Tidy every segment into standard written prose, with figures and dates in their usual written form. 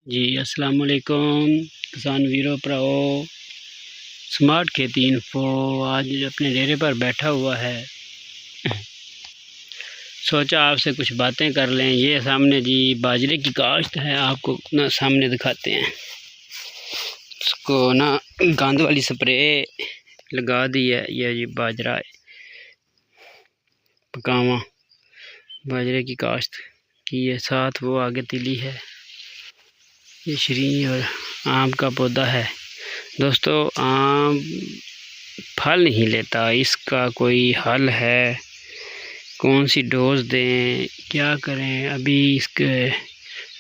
जी अस्सलाम वालेकुम किसान वीरों भराओ। स्मार्ट खेती इन्फो आज अपने डेरे पर बैठा हुआ है। सोचा आपसे कुछ बातें कर लें। ये सामने जी बाजरे की काश्त है, आपको ना सामने दिखाते हैं। इसको ना गांद वाली स्प्रे लगा दी है। ये जी बाजरा पकावा बाजरे की काश्त की है, साथ वो आगे तिली है। ये श्री और आम का पौधा है। दोस्तों आम फल नहीं लेता, इसका कोई हल है? कौन सी डोज दें, क्या करें? अभी इसके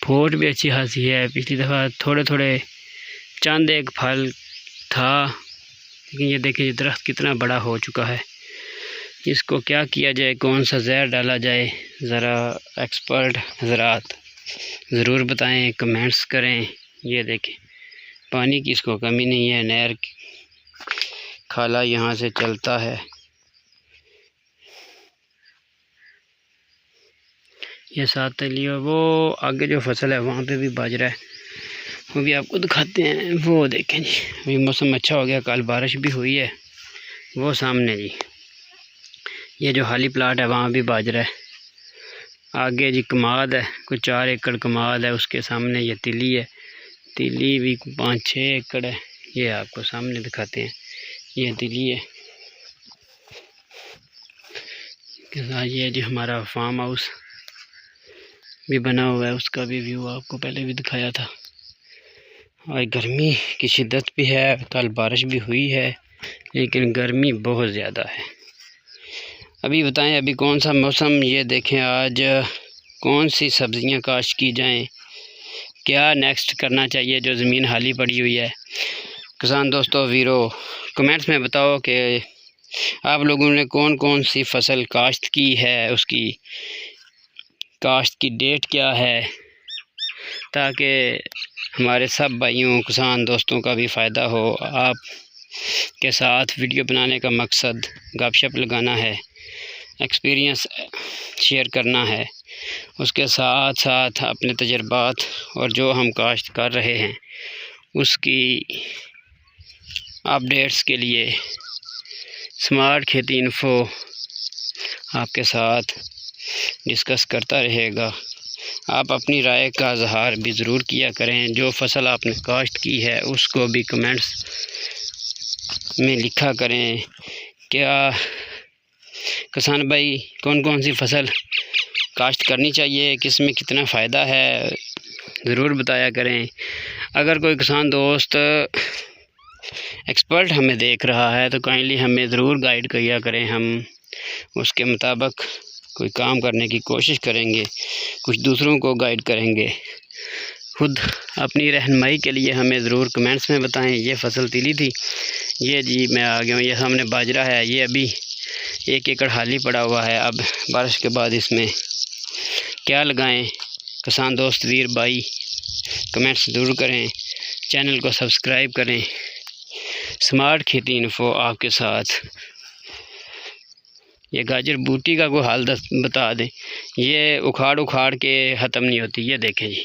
फोट भी अच्छी खासी है। पिछली दफ़ा थोड़े थोड़े चंद एक फल था, लेकिन ये देखिए दरख्त कितना बड़ा हो चुका है। इसको क्या किया जाए, कौन सा जहर डाला जाए, ज़रा एक्सपर्ट हजरात ज़रूर बताएं, कमेंट्स करें। ये देखें पानी की इसको कमी नहीं है, नहर खाला यहाँ से चलता है। ये साथ लियो, वो आगे जो फसल है वहाँ पे भी बाजरा है, वो भी आपको दिखाते हैं। वो देखें जी अभी मौसम अच्छा हो गया, कल बारिश भी हुई है। वो सामने जी ये जो खाली प्लाट है वहाँ भी बाजरा है। आगे जी कमाद है, कुछ 4 एकड़ कमाद है, उसके सामने ये तिली है। तिली भी 5-6 एकड़ है। ये आपको सामने दिखाते हैं, ये तिली है के साथ। ये जी हमारा फार्म हाउस भी बना हुआ है, उसका भी व्यू आपको पहले भी दिखाया था। और गर्मी की शिद्दत भी है, कल बारिश भी हुई है, लेकिन गर्मी बहुत ज़्यादा है। अभी बताएं अभी कौन सा मौसम, ये देखें आज कौन सी सब्ज़ियां काश्त की जाएं, क्या नेक्स्ट करना चाहिए जो ज़मीन खाली पड़ी हुई है। किसान दोस्तों वीरों कमेंट्स में बताओ कि आप लोगों ने कौन कौन सी फसल काश्त की है, उसकी काश्त की डेट क्या है, ताकि हमारे सब भाइयों किसान दोस्तों का भी फ़ायदा हो। आप के साथ वीडियो बनाने का मकसद गपशप लगाना है, एक्सपीरियंस शेयर करना है, उसके साथ साथ अपने तजर्बात और जो हम काश्त कर रहे हैं उसकी अपडेट्स के लिए स्मार्ट खेती इन्फो आपके साथ डिस्कस करता रहेगा। आप अपनी राय का इज़हार भी ज़रूर किया करें। जो फसल आपने काश्त की है उसको भी कमेंट्स में लिखा करें। क्या किसान भाई कौन कौन सी फसल काश्त करनी चाहिए, किस में कितना फ़ायदा है, ज़रूर बताया करें। अगर कोई किसान दोस्त एक्सपर्ट हमें देख रहा है तो काइंडली हमें ज़रूर गाइड किया करें। हम उसके मुताबिक कोई काम करने की कोशिश करेंगे, कुछ दूसरों को गाइड करेंगे। खुद अपनी रहनुमाई के लिए हमें ज़रूर कमेंट्स में बताएं। ये फसल तिली थी, ये जी मैं आ गया हूँ। ये सामने बाजरा है, ये अभी 1 एकड़ खाली पड़ा हुआ है। अब बारिश के बाद इसमें क्या लगाएं, किसान दोस्त वीर भाई कमेंट्स ज़रूर करें, चैनल को सब्सक्राइब करें। स्मार्ट खेती इन्फो आपके साथ। ये गाजर बूटी का कोई हाल बता दें, ये उखाड़ उखाड़ के ख़त्म नहीं होती। ये देखें जी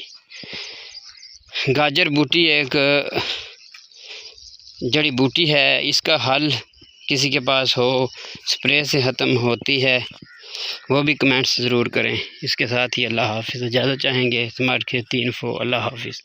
गाजर बूटी एक जड़ी बूटी है, इसका हल किसी के पास हो, स्प्रे से ख़त्म होती है, वो भी कमेंट्स ज़रूर करें। इसके साथ ही अल्लाह हाफिज़, इजाज़त चाहेंगे। स्मार्ट खेती इन्फो, अल्लाह हाफिज़।